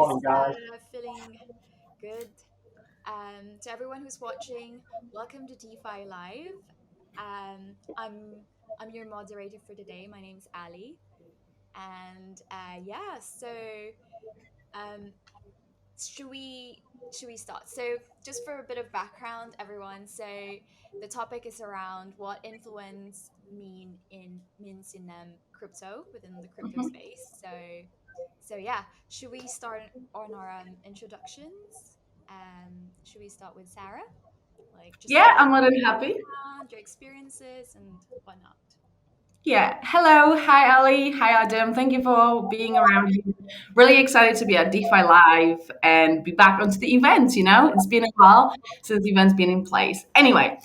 Morning, guys. Feeling good. To everyone who's watching, welcome to DeFi Live. I'm your moderator for today. My name's Ali, and um, should we start? So, just for a bit of background, everyone. So, the topic is around what influence means in crypto within the crypto space. So yeah, should we start on our introductions? Should we start with Sarah? Like just a Yeah, bit I'm more than happy. around your experiences and whatnot. Yeah. Hello. Hi, Ali. Hi, Adam. Thank you for being around here. Really excited to be at DeFi Live and be back onto the event. It's been a while since the event's been in place. Anyway,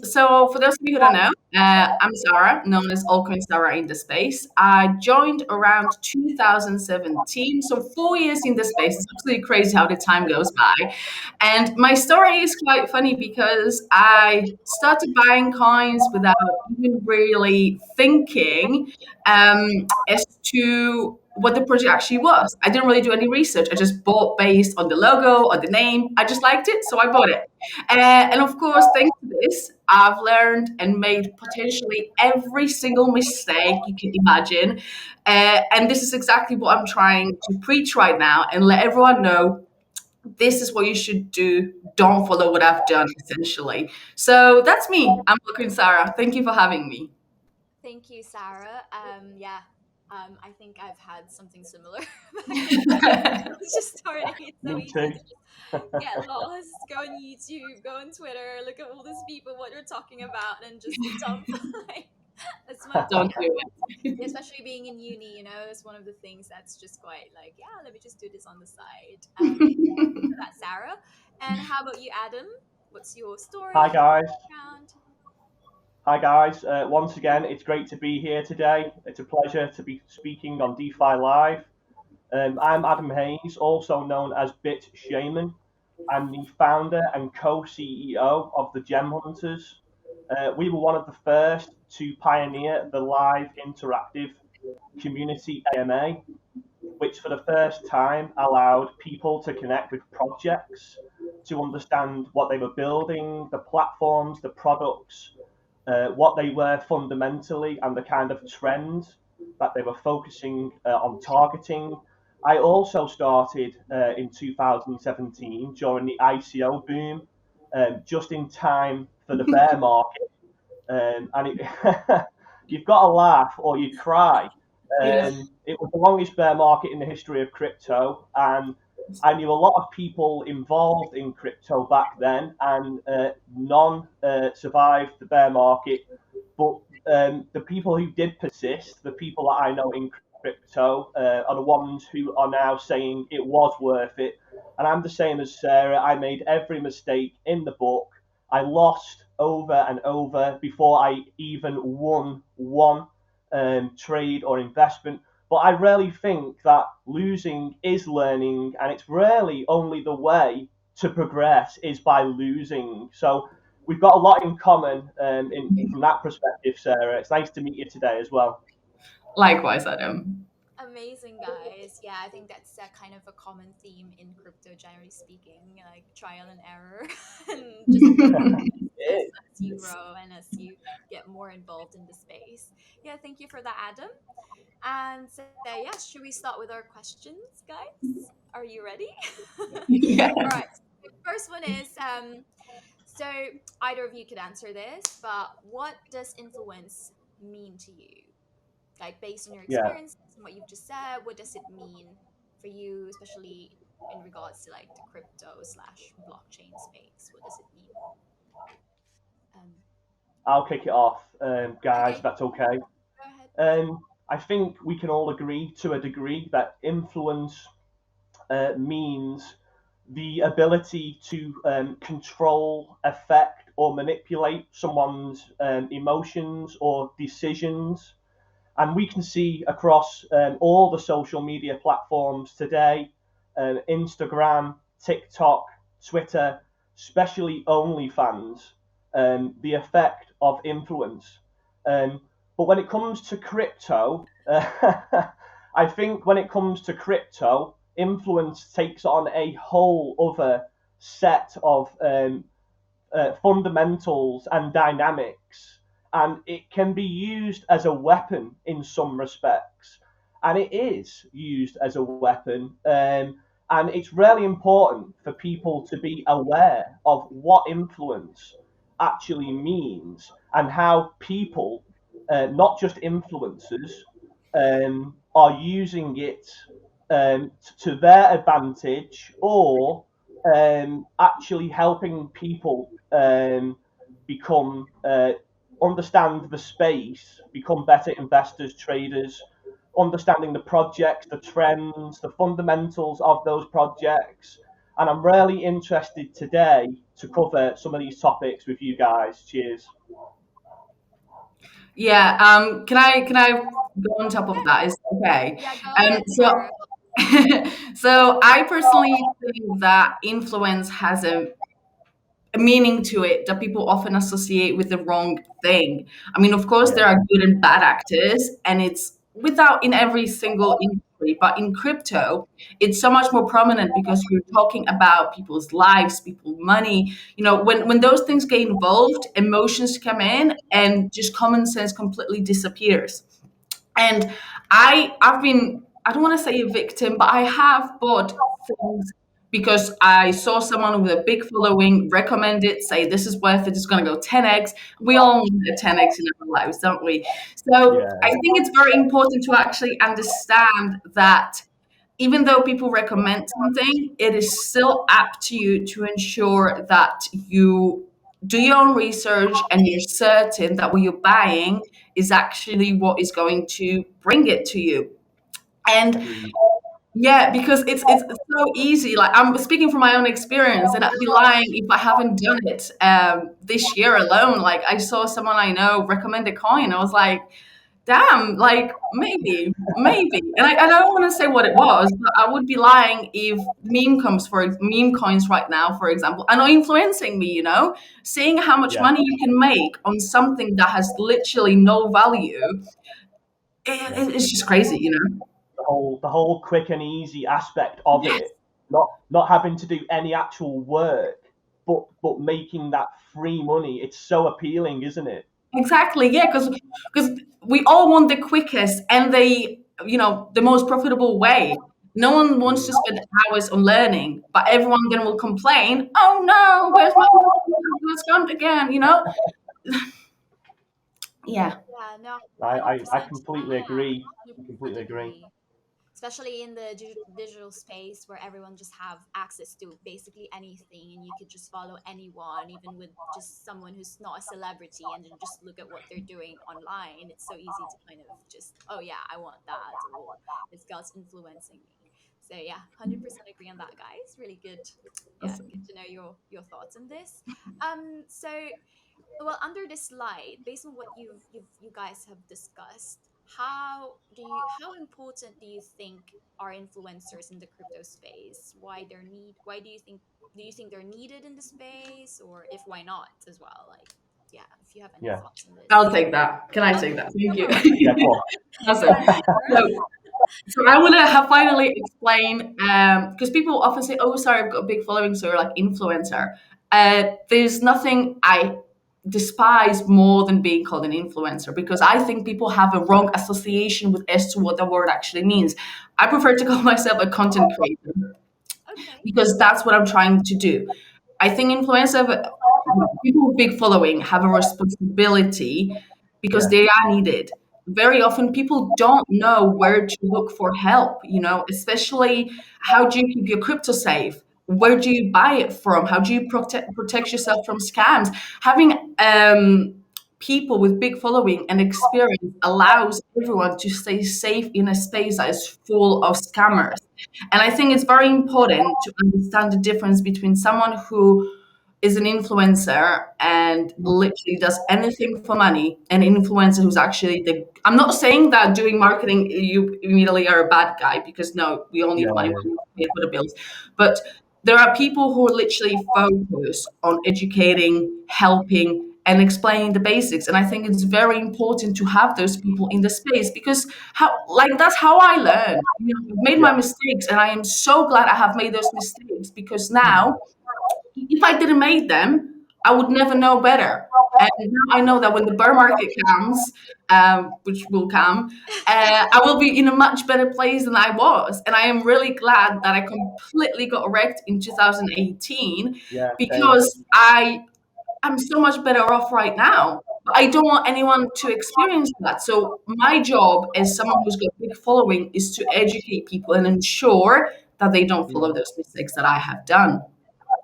so for those of you who don't know, I'm Sarah, known as Altcoin Sarah in the space. I joined around 2017, so 4 years in the space. It's absolutely crazy how the time goes by. And my story is quite funny because I started buying coins without even really thinking as to what the project actually was. I didn't really do any research. I just bought based on the logo or the name. I just liked it, so I bought it. And of course, thanks to this, I've learned and made potentially every single mistake you can imagine. And this is exactly what I'm trying to preach right now and let everyone know this is what you should do. Don't follow what I've done, essentially. So that's me. I'm Queen Sarah. Thank you for having me. Thank you, Sarah. I think I've had something similar. It's just starting. It's so Me easy too. to just get lost, go on YouTube, go on Twitter, look at all these people, what they're talking about, and just dump. Like, that's one of the Don't do it. especially being in uni, it's one of the things that's just quite like, yeah, let me just do this on the side. So that's Sarah. And how about you, Adam? What's your Hi, story, guys. background? Hi, guys. Once again, it's great to be here today. It's a pleasure to be speaking on DeFi Live. I'm Adam Hayes, also known as Bit Shaman. I'm the founder and co-CEO of the Gem Hunters. We were one of the first to pioneer the live interactive community AMA, which for the first time allowed people to connect with projects, to understand what they were building, the platforms, the products, what they were fundamentally, and the kind of trends that they were focusing on targeting. I also started in 2017 during the ICO boom, just in time for the bear market. And you've got to laugh or you cry. Yeah. It was the longest bear market in the history of crypto, and I knew a lot of people involved in crypto back then, and none survived the bear market. But the people who did persist, the people that I know in crypto, are the ones who are now saying it was worth it. And I'm the same as Sarah. I made every mistake in the book. I lost over and over before I even won one trade or investment. But I really think that losing is learning, and it's really only the way to progress is by losing. So we've got a lot in common from that perspective, Sarah. It's nice to meet you today as well. Likewise, Adam. Amazing, guys. Yeah, I think that's a kind of a common theme in crypto, generally speaking, like trial and error, and just as you grow and as you get more involved in the space. Yeah, thank you for that, Adam. And so, yeah, should we start with our questions, guys? Are you ready? Yeah. All right. The first one is so either of you could answer this, but what does influence mean to you? Like based on your Yeah. experiences and what you've just said, what does it mean for you, especially in regards to like the crypto slash blockchain space? What does it mean? Um, I'll kick it off, guys, if okay, that's okay. go ahead. I think we can all agree to a degree that influence means the ability to control, affect, or manipulate someone's emotions or decisions. And we can see across all the social media platforms today, Instagram, TikTok, Twitter, especially OnlyFans, the effect of influence. But when it comes to crypto, I think when it comes to crypto, influence takes on a whole other set of fundamentals and dynamics, and it can be used as a weapon in some respects, and it is used as a weapon. And it's really important for people to be aware of what influence actually means and how people, not just influencers, are using it to their advantage, or actually helping people become understand the space, become better investors, traders, understanding the projects, the trends, the fundamentals of those projects. And I'm really interested today to cover some of these topics with you guys. Cheers. Yeah. Can I go on top of that? Is okay. Yeah, go ahead, So Sarah. so I personally think that influence has a meaning to it that people often associate with the wrong thing. I mean, of course, Yeah. there are good and bad actors, and it's without in every single industry, but in crypto, it's so much more prominent because you're talking about people's lives, people's money. You know, when those things get involved, emotions come in, and just common sense completely disappears. And I've been, I don't want to say a victim, but I have bought things because I saw someone with a big following recommend it, say this is worth it, it's going to go 10x. We all need a 10x in our lives, don't we? So I Yeah. think it's very important to actually understand that even though people recommend something, it is still up to you to ensure that you do your own research and you're certain that what you're buying is actually what is going to bring it to you. And Agreed. yeah, because it's so easy. Like I'm speaking from my own experience, and I'd be lying if I haven't done it this year alone. Like I saw someone I know recommend a coin. I was like, damn, like maybe. And I don't want to say what it was, but I would be lying if meme coins right now, for example, are not influencing me, you know, seeing how much Yeah. money you can make on something that has literally no value. Yeah. It's just crazy, you know? The whole quick and easy aspect of Yes, it, not having to do any actual work, but making that free money. It's so appealing, isn't it? exactly. Yeah, because we all want the quickest and the most profitable way. No one wants to Mm. spend hours on learning, but everyone then will complain, "Oh no, where's my money? It's gone again?" You know? Yeah, Yeah, no, I, I, I 100%. completely agree. I 100% completely agree. agree. Especially in the digital space where everyone just have access to basically anything, and you could just follow anyone, even with just someone who's not a celebrity, and then just look at what they're doing online. It's so easy to kind of just, oh yeah, I want that, or this guy's influencing me. So yeah, 100% agree on that, guys. Really good. Yeah, good to know your thoughts on this. So well, under this slide, based on what you guys have discussed, how important do you think are influencers in the crypto space? Why do you think they're needed in the space, or if why not as well? Like, yeah, if you have any Yeah. thoughts on I'll this. take that. Can I take Okay, that? Thank come you. on. Yeah. Go on. Go Awesome. ahead, Sarah. So, so I want to have finally explain because people often say, "Oh, sorry, I've got a big following, so you're like influencer." There's nothing I despise more than being called an influencer because I think people have a wrong association with as to what the word actually means. I prefer to call myself a content creator Okay. because that's what I'm trying to do. I think influencer people with big following have a responsibility because Yeah. they are needed. Very often people don't know where to look for help, you know, especially how do you keep your crypto safe? Where do you buy it from? How do you protect yourself from scams? Having people with big following and experience allows everyone to stay safe in a space that is full of scammers. And I think it's very important to understand the difference between someone who is an influencer and literally does anything for money, and an influencer who's actually the I'm not saying that doing marketing you immediately are a bad guy, because no, we all Yeah. need money, Yeah. we need to pay for the bills. But there are people who literally focus on educating, helping, and explaining the basics. And I think it's very important to have those people in the space, because that's how I learn. I've made my Yeah. mistakes, and I am so glad I have made those mistakes, because now, if I didn't make them, I would never know better. And now I know that when the bear market comes, which will come, I will be in a much better place than I was. And I am really glad that I completely got wrecked in 2018, Yeah. Same. because I'm so much better off right now. I don't want anyone to experience that. So my job as someone who's got a big following is to educate people and ensure that they don't follow Mm. those mistakes that I have done.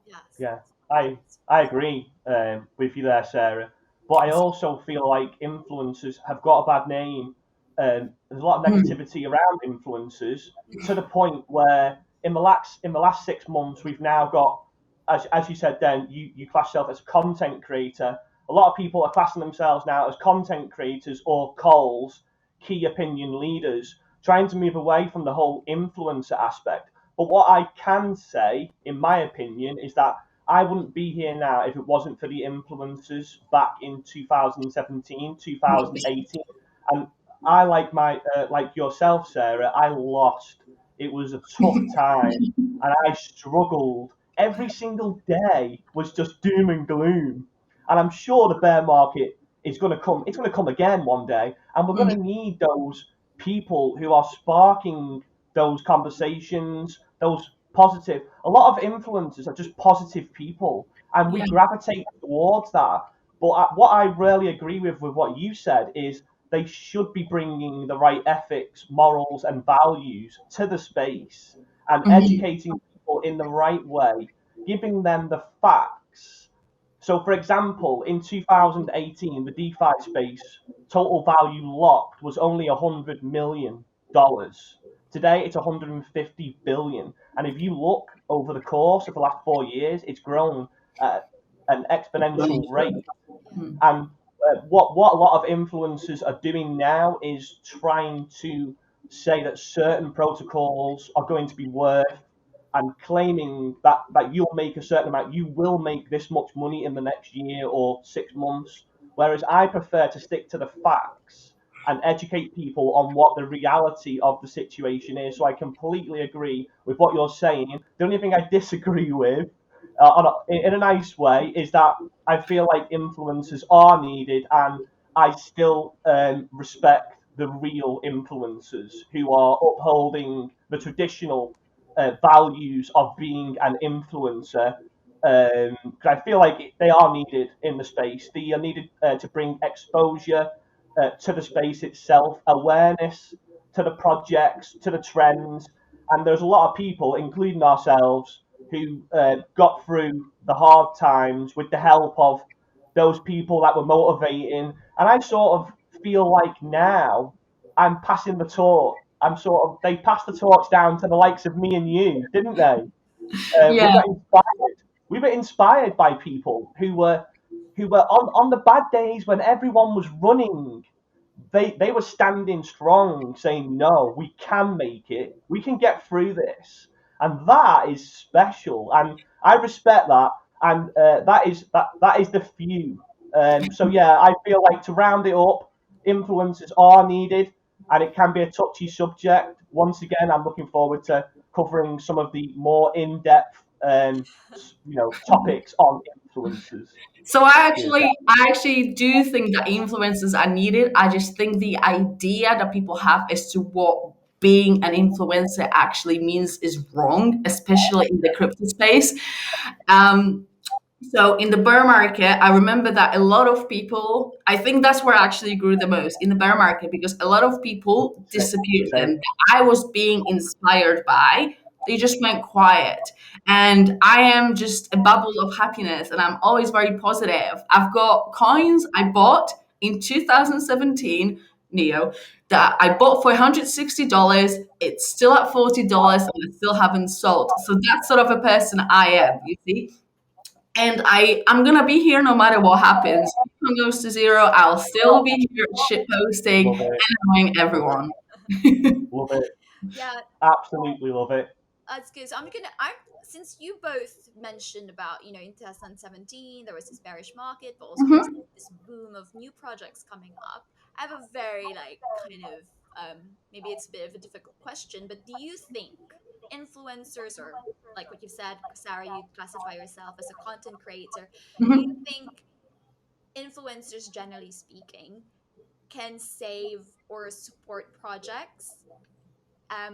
Yes. Yeah, I agree with you there, Sarah. But I also feel like influencers have got a bad name. There's a lot of Mm, negativity around influencers to the point where in the last 6 months we've now got, as you said, then you class yourself as a content creator. A lot of people are classing themselves now as content creators or calls, key opinion leaders, trying to move away from the whole influencer aspect. But what I can say, in my opinion, is that I wouldn't be here now if it wasn't for the influencers back in 2017, 2018. And I, like yourself, Sarah, I lost. It was a tough time, and I struggled. Every single day was just doom and gloom. And I'm sure the bear market is going to come. It's going to come again one day, and we're going mm, to need those people who are sparking those conversations, those positive. A lot of influencers are just positive people, and we yeah. gravitate towards that. But what I really agree with what you said is they should be bringing the right ethics, morals, and values to the space and Mhm, educating people in the right way, giving them the facts. So, for example, in 2018, the DeFi space total value locked was only $100 million. Today, it's 150 billion. And if you look over the course of the last 4 years, it's grown at an exponential rate. mm, And what a lot of influencers are doing now is trying to say that certain protocols are going to be worth, and claiming that you'll make a certain amount, you will make this much money in the next year or 6 months. Whereas I prefer to stick to the facts and educate people on what the reality of the situation is. So I completely agree with what you're saying. The only thing I disagree with, in a nice way, is that I feel like influencers are needed, and I still respect the real influencers who are upholding the traditional values of being an influencer. 'Cause I feel like they are needed in the space. They are needed to bring exposure to the space itself, awareness to the projects, to the trends. And there's a lot of people, including ourselves, who got through the hard times with the help of those people that were motivating. And I sort of feel like now I'm passing the torch. They passed the torch down to the likes of me and you, didn't they? We yeah. got inspired. We were inspired by people who were on the bad days when everyone was running. They were standing strong, saying, "No, we can make it. We can get through this," and that is special. And I respect that. And that is the few. So yeah, I feel like, to round it up, influencers are needed, and it can be a touchy subject. Once again, I'm looking forward to covering some of the more in-depth, topics on influencers. So Cheers, I actually do think that influencers are needed. I just think the idea that people have as to what being an influencer actually means is wrong, especially in the crypto space. Um, So in the bear market, I remember that a lot of people, I think that's where I actually grew the most in the bear market, because a lot of people guys. disappeared Same. and I was being inspired by, they just went quiet. And I am just a bubble of happiness and I'm always very positive. I've got coins I bought in 2017, Neo, that I bought for $160. It's still at $40 and I still haven't sold. So that's sort of a person I am, you see? And I'm gonna be here no matter what happens. If it goes to zero, I'll still be here shit posting Love it. and annoying Love it. everyone. Love it. Yeah, Absolutely love it. that's good. So I'm gonna. I'm since you both mentioned about, in 2017 there was this bearish market, but also there's Mhm. this boom of new projects coming up, I have a very like kind of maybe it's a bit of a difficult question, but do you think influencers, or like what you said, Sarah, you classify yourself as a content creator, do you Mhm. think influencers, generally speaking, can save or support projects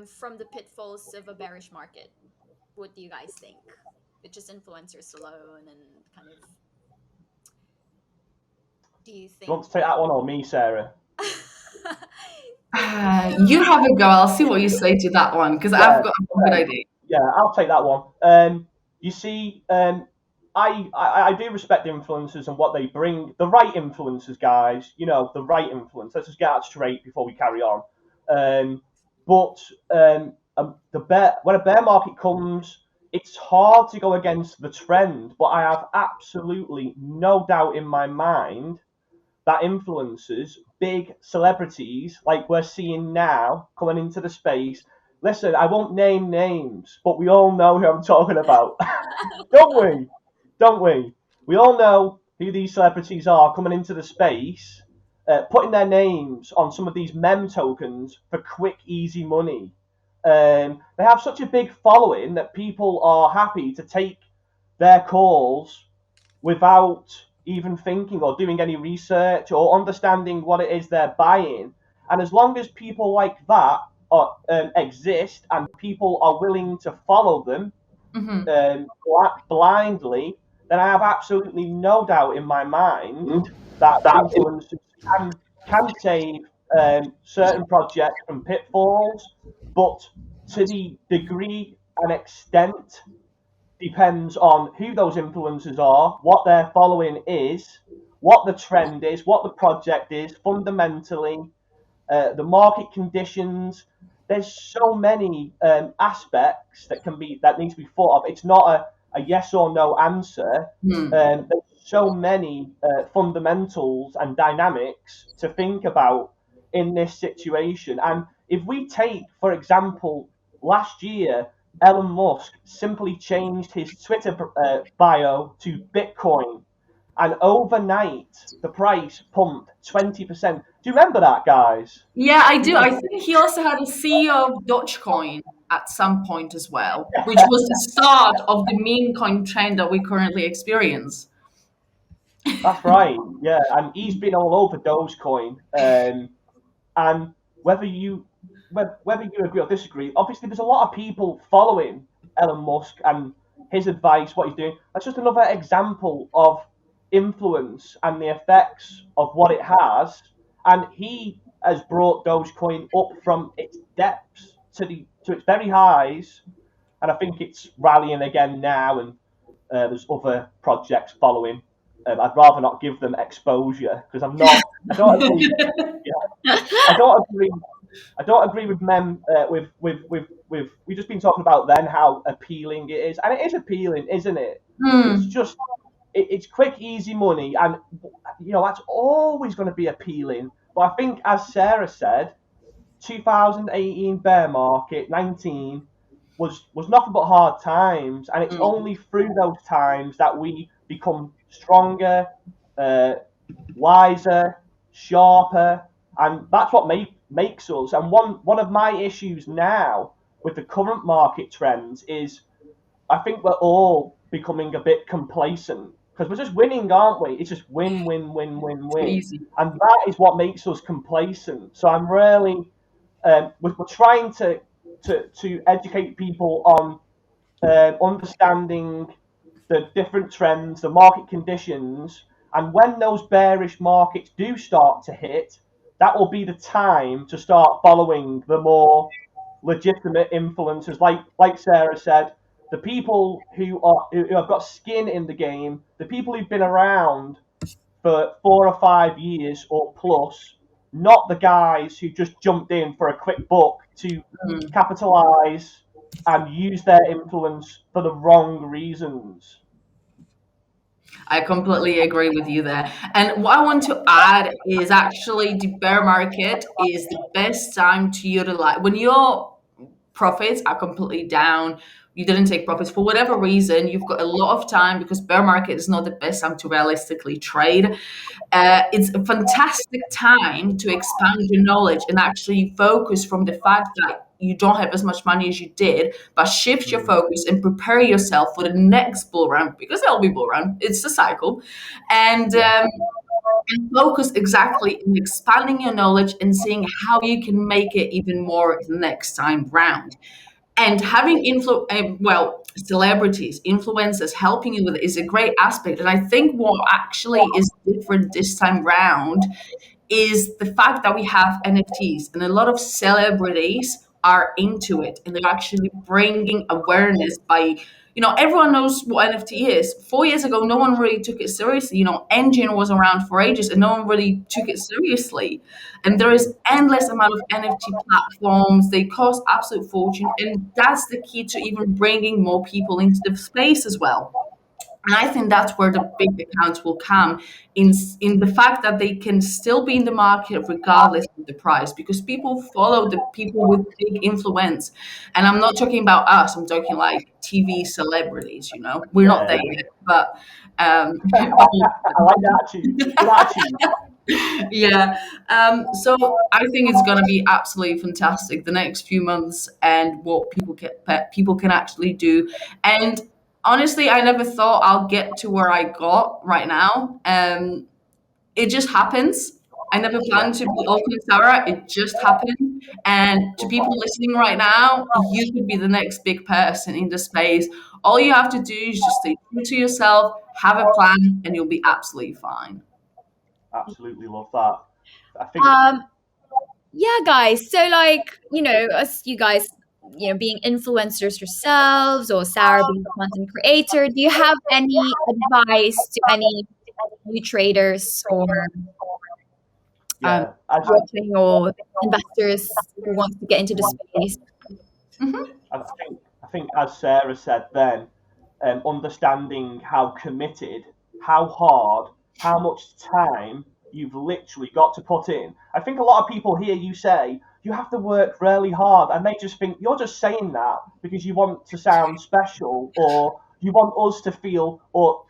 from the pitfalls of a bearish market? What do you guys think? It's just influencers alone, and kind of, do you You want think? to take that one or me, Sarah? You have a go. I'll see what you say to that one because Yeah. I've got a good Okay. idea. Yeah, I'll take that one. You see, I do respect influencers and what they bring. The right influencers, guys. The right influence. Let's just get that straight before we carry on. But when a bear market comes, it's hard to go against the trend. But I have absolutely no doubt in my mind that influencers, big celebrities like we're seeing now coming into the space. Listen, I won't name names, but we all know who I'm talking about, don't we? Don't we? We all know who these celebrities are coming into the space, putting their names on some of these mem tokens for quick, easy money. They have such a big following that people are happy to take their calls without even thinking or doing any research or understanding what it is they're buying. And as long as people like that exist and people are willing to follow them Hmm. blindly, then I have absolutely no doubt in my mind that influencers can save certain projects from pitfalls, but to the degree and extent depends on who those influencers are, what their following is, what the trend is, what the project is, fundamentally, the market conditions. There's so many aspects that need to be thought of. It's not a yes or no answer. There's so many fundamentals and dynamics to think about in this situation. And if we take, for example, last year, Elon Musk simply changed his Twitter bio to Bitcoin, and overnight the price pumped 20%. Do you remember that, guys? Yeah, I Do you do. I remember? think he also had a CEO of Dogecoin at some point as well, which was the start of the meme coin trend that we currently experience. That's right. Yeah, and he's been all over Dogecoin. And whether you whether you agree or disagree, obviously there's a lot of people following Elon Musk and his advice, what he's doing. That's just another example of influence and the effects of what it has. And he has brought Dogecoin up from its depths to its very highs, and I think it's rallying again now. And there's other projects following. I'd rather not give them exposure because I'm not. I don't agree. Yeah, I don't agree. I don't agree with men. With we've just been talking about then how appealing it is, and it is appealing, isn't it? It's Hmm. just it's quick, easy money, and that's always going to be appealing. But I think, as Sarah said, 2018 bear market, 19 was nothing but hard times, and it's Hmm. only through those times that we become stronger, uh, wiser, sharper, and that's what makes us. And one of my issues now with the current market trends is I think we're all becoming a bit complacent because we're just winning, aren't we? It's just win, win, win, win, Too win, easy. and that is what makes us complacent. So I'm really we're trying to educate people on understanding the different trends, the market conditions, and when those bearish markets do start to hit, that will be the time to start following the more legitimate influencers, like Sarah said, the people who have got skin in the game, the people who've been around for 4 or 5 years or plus, not the guys who just jumped in for a quick buck to Hmm. capitalize and use their influence for the wrong reasons. I completely agree with you there. And what I want to add is actually the bear market is the best time to utilize when your profits are completely down you didn't take profits for whatever reason, you've got a lot of time because bear market is not the best time to realistically trade. It's a fantastic time to expand your knowledge and actually focus from the fact that you don't have as much money as you did, but shift your focus and prepare yourself for the next bull run, because there'll be bull run. It's a cycle. And focus exactly in expanding your knowledge and seeing how you can make it even more the next time round. And having celebrities, influencers helping you with it is a great aspect. And I think what actually is different this time round is the fact that we have NFTs and a lot of celebrities are into it and they're actually bringing awareness by, everyone knows what NFT is. 4 years ago, no one really took it seriously. Engine was around for ages and no one really took it seriously. And there is endless amount of NFT platforms. They cost absolute fortune. And that's the key to even bringing more people into the space as well. And I think that's where the big accounts will come in the fact that they can still be in the market regardless of the price, because people follow the people with big influence. And I'm not talking about us, I'm talking like TV celebrities, We're not there yet, but I like that attitude. Good attitude. yeah. So I think it's going to be absolutely fantastic the next few months and what people can actually do. And honestly, I never thought I'll get to where I got right now. It just happens. I never planned to be open Sarah. It just happened. And to people listening right now, you could be the next big person in the space. All you have to do is just stay true to yourself, have a plan, and you'll be absolutely fine. Absolutely love that. I think Yeah, guys. So, us, you guys, being influencers yourselves, or Sarah being a content creator, do you have any advice to any new traders or watching, or investors who want to get into the space? I think as Sarah said then, understanding how committed, how hard, how much time you've literally got to put in. I think a lot of people hear you say you have to work really hard, and they just think you're just saying that because you want to sound special, or you want us to feel, or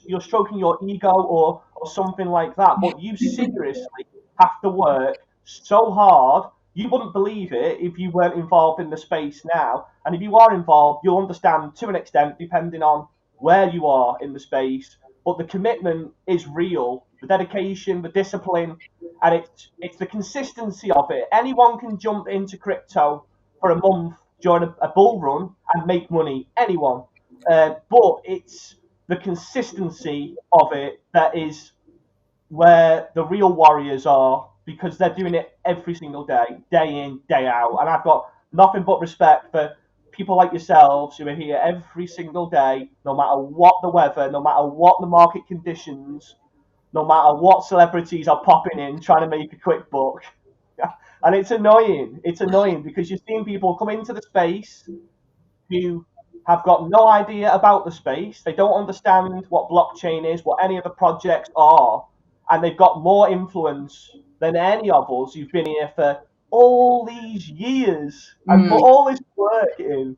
you're stroking your ego, or something like that. But you seriously have to work so hard. You wouldn't believe it if you weren't involved in the space now. And if you are involved, you'll understand to an extent, depending on where you are in the space. But the commitment is real, the dedication, the discipline, and it's the consistency of it. Anyone can jump into crypto for a month during a bull run and make money. Anyone. But it's the consistency of it that is where the real warriors are, because they're doing it every single day, day in, day out. And I've got nothing but respect for people like yourselves who are here every single day, no matter what the weather, no matter what the market conditions, no matter what celebrities are popping in trying to make a quick buck. And it's annoying. It's annoying because you're seeing people come into the space who have got no idea about the space. They don't understand what blockchain is, what any of the projects are, and they've got more influence than any of us who've been here for all these years and put all this work in.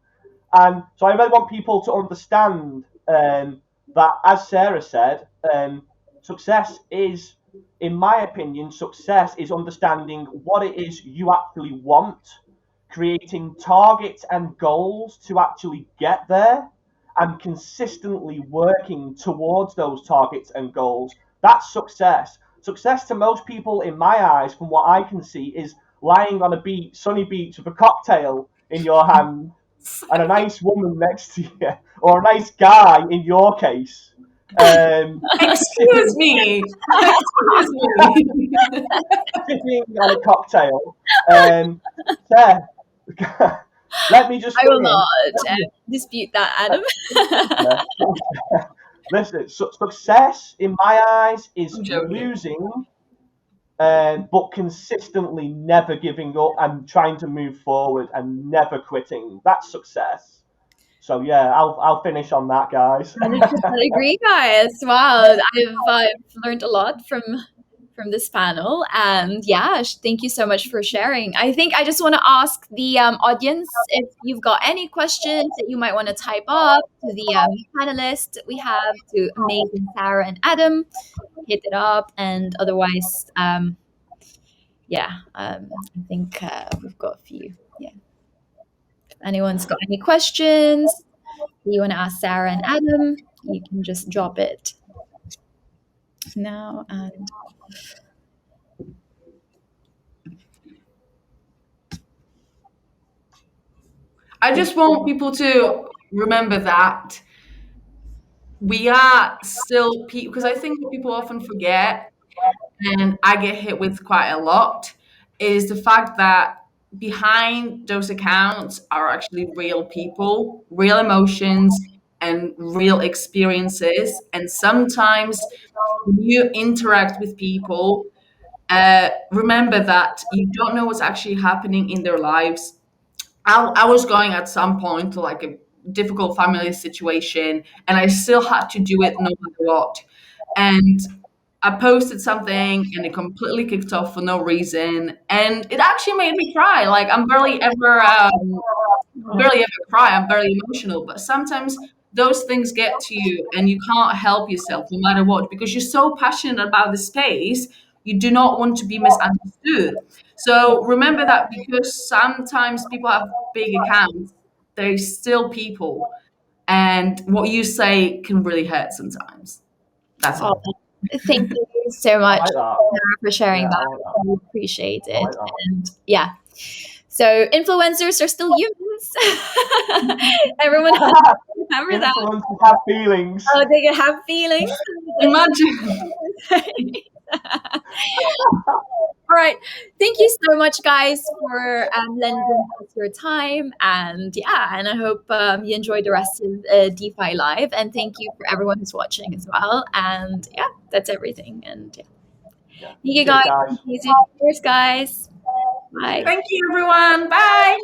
And so I really want people to understand that, as Sarah said, success is, in my opinion, success is understanding what it is you actually want, creating targets and goals to actually get there, and consistently working towards those targets and goals. That's success. Success to most people, in my eyes, from what I can see, is lying on a beach, sunny beach with a cocktail in your hand and a nice woman next to you, or a nice guy in your case. Excuse me. Excuse me. Sipping on a cocktail. Let me just. I will not dispute that, Adam. Listen, success in my eyes is losing, but consistently never giving up and trying to move forward and never quitting. That's success. So yeah, I'll finish on that, guys. 100% agree, guys. Wow, I've learned a lot from from this panel. And yeah, thank you so much for sharing. I think I just want to ask the audience if you've got any questions that you might want to type up to the panelists that we have, to Amazing Sarah and Adam. Hit it up. And otherwise, I think we've got a few. Yeah. If anyone's got any questions that you want to ask Sarah and Adam, you can just drop it now. And I just want people to remember that we are still people, because I think what people often forget, and I get hit with quite a lot, is the fact that behind those accounts are actually real people, real emotions, and real experiences. And sometimes when you interact with people, remember that you don't know what's actually happening in their lives. I was going at some point to like a difficult family situation, and I still had to do it no matter what. And I posted something and it completely kicked off for no reason. And it actually made me cry. Like barely ever cry. I'm barely emotional. But sometimes those things get to you and you can't help yourself no matter what, because you're so passionate about the space, you do not want to be misunderstood. So remember that, because sometimes people have big accounts, they're still people. And what you say can really hurt sometimes. That's all. thank you so much, like that. Sarah, for sharing Yeah, I that. like that. I appreciate it. I like that. And yeah, so influencers are still humans. Everyone has to remember that. Influencers have feelings. Oh, they can have feelings. Imagine. All right. Thank you so much, guys, for lending us your time. And yeah, and I hope you enjoy the rest of DeFi Live. And thank you for everyone who's watching as well. And yeah, that's everything. And yeah. Thank you, guys. Cheers, guys. Cheers, guys. Bye. Thank you, everyone. Bye.